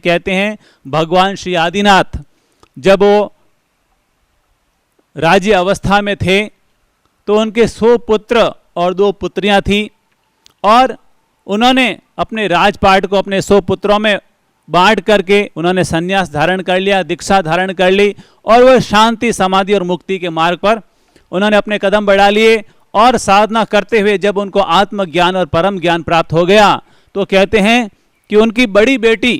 कहते हैं भगवान श्री आदिनाथ जब वो राज्य अवस्था में थे तो उनके 100 पुत्र और 2 पुत्रियां थी, और उन्होंने अपने राजपाट को अपने 100 पुत्रों में बांट करके उन्होंने संन्यास धारण कर लिया, दीक्षा धारण कर ली, और वह शांति, समाधि और मुक्ति के मार्ग पर उन्होंने अपने कदम बढ़ा लिए। और साधना करते हुए जब उनको आत्मज्ञान और परम ज्ञान प्राप्त हो गया तो कहते हैं कि उनकी बड़ी बेटी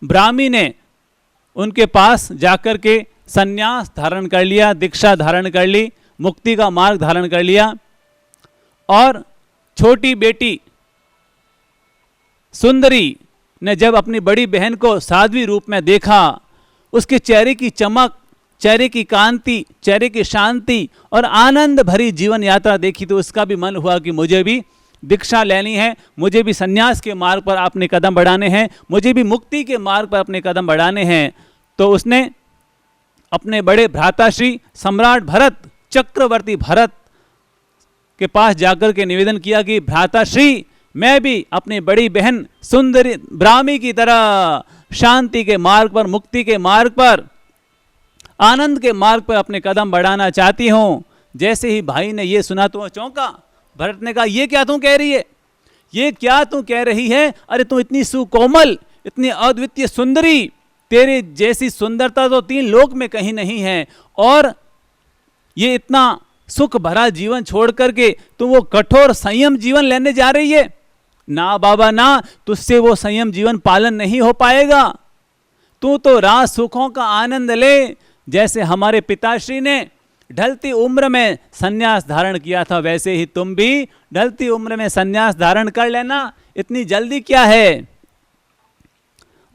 ब्राह्मी ने उनके पास जाकर के संन्यास धारण कर लिया, दीक्षा धारण कर ली, मुक्ति का मार्ग धारण कर लिया। और छोटी बेटी सुंदरी ने जब अपनी बड़ी बहन को साध्वी रूप में देखा, उसके चेहरे की चमक, चेहरे की कांति, चेहरे की शांति और आनंद भरी जीवन यात्रा देखी तो उसका भी मन हुआ कि मुझे भी दीक्षा लेनी है, मुझे भी संन्यास के मार्ग पर अपने कदम बढ़ाने हैं, मुझे भी मुक्ति के मार्ग पर अपने कदम बढ़ाने हैं। तो उसने अपने बड़े भ्राताश्री सम्राट भरत, चक्रवर्ती भरत के पास जाकर के निवेदन किया कि भ्राताश्री, मैं भी अपनी बड़ी बहन सुंदरी ब्राह्मी की तरह शांति के मार्ग पर, मुक्ति के मार्ग पर, आनंद के मार्ग पर अपने कदम बढ़ाना चाहती हूं। जैसे ही भाई ने ये सुना तो वह चौंका। भरत ने कहा, ये क्या तू कह रही है, ये क्या तू कह रही है? अरे तू इतनी सुकोमल, इतनी अद्वितीय सुंदरी, तेरे जैसी सुंदरता तो 3 लोक में कहीं नहीं है, और ये इतना सुख भरा जीवन छोड़ करके तू वो कठोर संयम जीवन लेने जा रही है? ना बाबा ना, तुझसे वो संयम जीवन पालन नहीं हो पाएगा। तू तो राज सुखों का आनंद ले। जैसे हमारे पिताश्री ने ढलती उम्र में संन्यास धारण किया था, वैसे ही तुम भी ढलती उम्र में संन्यास धारण कर लेना। इतनी जल्दी क्या है?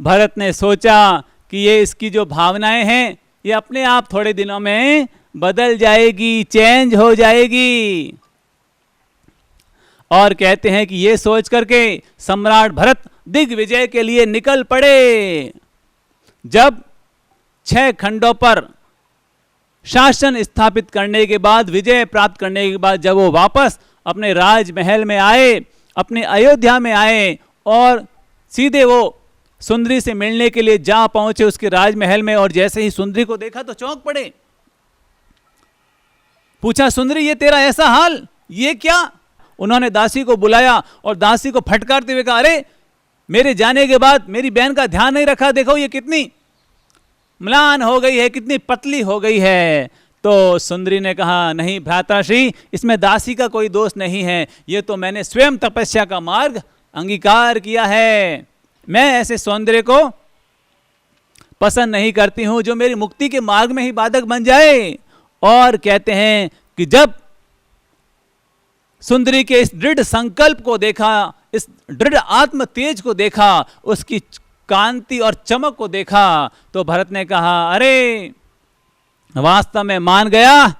भरत ने सोचा कि ये इसकी जो भावनाएं हैं ये अपने आप थोड़े दिनों में बदल जाएगी, चेंज हो जाएगी। और कहते हैं कि ये सोच करके सम्राट भरत दिग्विजय के लिए निकल पड़े। जब 6 खंडों पर शासन स्थापित करने के बाद, विजय प्राप्त करने के बाद जब वो वापस अपने राजमहल में आए, अपने अयोध्या में आए, और सीधे वो सुंदरी से मिलने के लिए जा पहुंचे उसके राजमहल में, और जैसे ही सुंदरी को देखा तो चौंक पड़े। पूछा, सुंदरी ये तेरा ऐसा हाल, ये क्या? उन्होंने दासी को बुलाया और दासी को फटकारते हुए कहा, अरे मेरे जाने के बाद मेरी बहन का ध्यान नहीं रखा, देखो ये कितनी म्लान हो गई है, कितनी पतली हो गई है। तो सुंदरी ने कहा, नहीं भ्राताश्री, इसमें दासी का कोई दोष नहीं है, ये तो मैंने स्वयं तपस्या का मार्ग अंगीकार किया है। मैं ऐसे सौंदर्य को पसंद नहीं करती हूं जो मेरी मुक्ति के मार्ग में ही बाधक बन जाए। और कहते हैं कि जब सुंदरी के इस दृढ़ संकल्प को देखा, इस दृढ़ आत्म तेज को देखा, उसकी कांति और चमक को देखा, तो भरत ने कहा, अरे वास्तव में मान गया,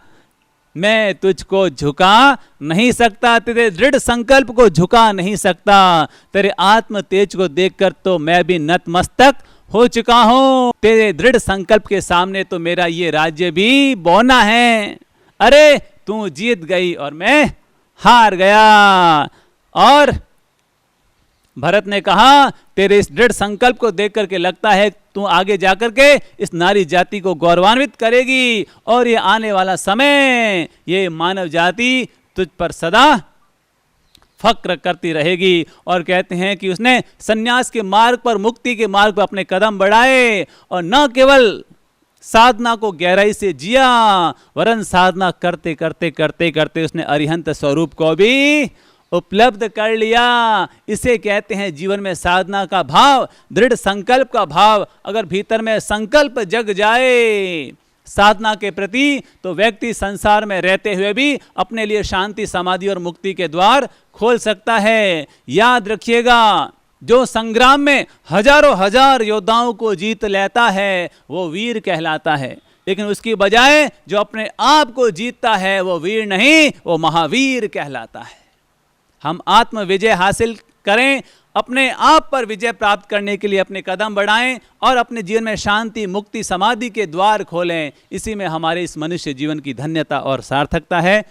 मैं तुझको झुका नहीं सकता, तेरे दृढ़ संकल्प को झुका नहीं सकता, तेरे आत्म तेज को देखकर तो मैं भी नतमस्तक हो चुका हूं। तेरे दृढ़ संकल्प के सामने तो मेरा ये राज्य भी बौना है। अरे तू जीत गई और मैं हार गया। और भरत ने कहा, तेरे इस दृढ़ संकल्प को देख करके लगता है तू आगे जाकर के इस नारी जाति को गौरवान्वित करेगी, और ये आने वाला समय ये मानव जाति तुझ पर सदा फक्र करती रहेगी। और कहते हैं कि उसने सन्यास के मार्ग पर, मुक्ति के मार्ग पर अपने कदम बढ़ाए, और न केवल साधना को गहराई से जिया, वरन साधना करते करते करते करते उसने अरिहंत स्वरूप को भी उपलब्ध कर लिया। इसे कहते हैं जीवन में साधना का भाव, दृढ़ संकल्प का भाव। अगर भीतर में संकल्प जग जाए साधना के प्रति, तो व्यक्ति संसार में रहते हुए भी अपने लिए शांति, समाधि और मुक्ति के द्वार खोल सकता है। याद रखिएगा, जो संग्राम में हजारों हजार योद्धाओं को जीत लेता है वो वीर कहलाता है, लेकिन उसकी बजाय जो अपने आप को जीतता है वो वीर नहीं, वो महावीर कहलाता है। हम आत्म विजय हासिल करें, अपने आप पर विजय प्राप्त करने के लिए अपने कदम बढ़ाएं और अपने जीवन में शांति, मुक्ति, समाधि के द्वार खोलें। इसी में हमारे इस मनुष्य जीवन की धन्यता और सार्थकता है।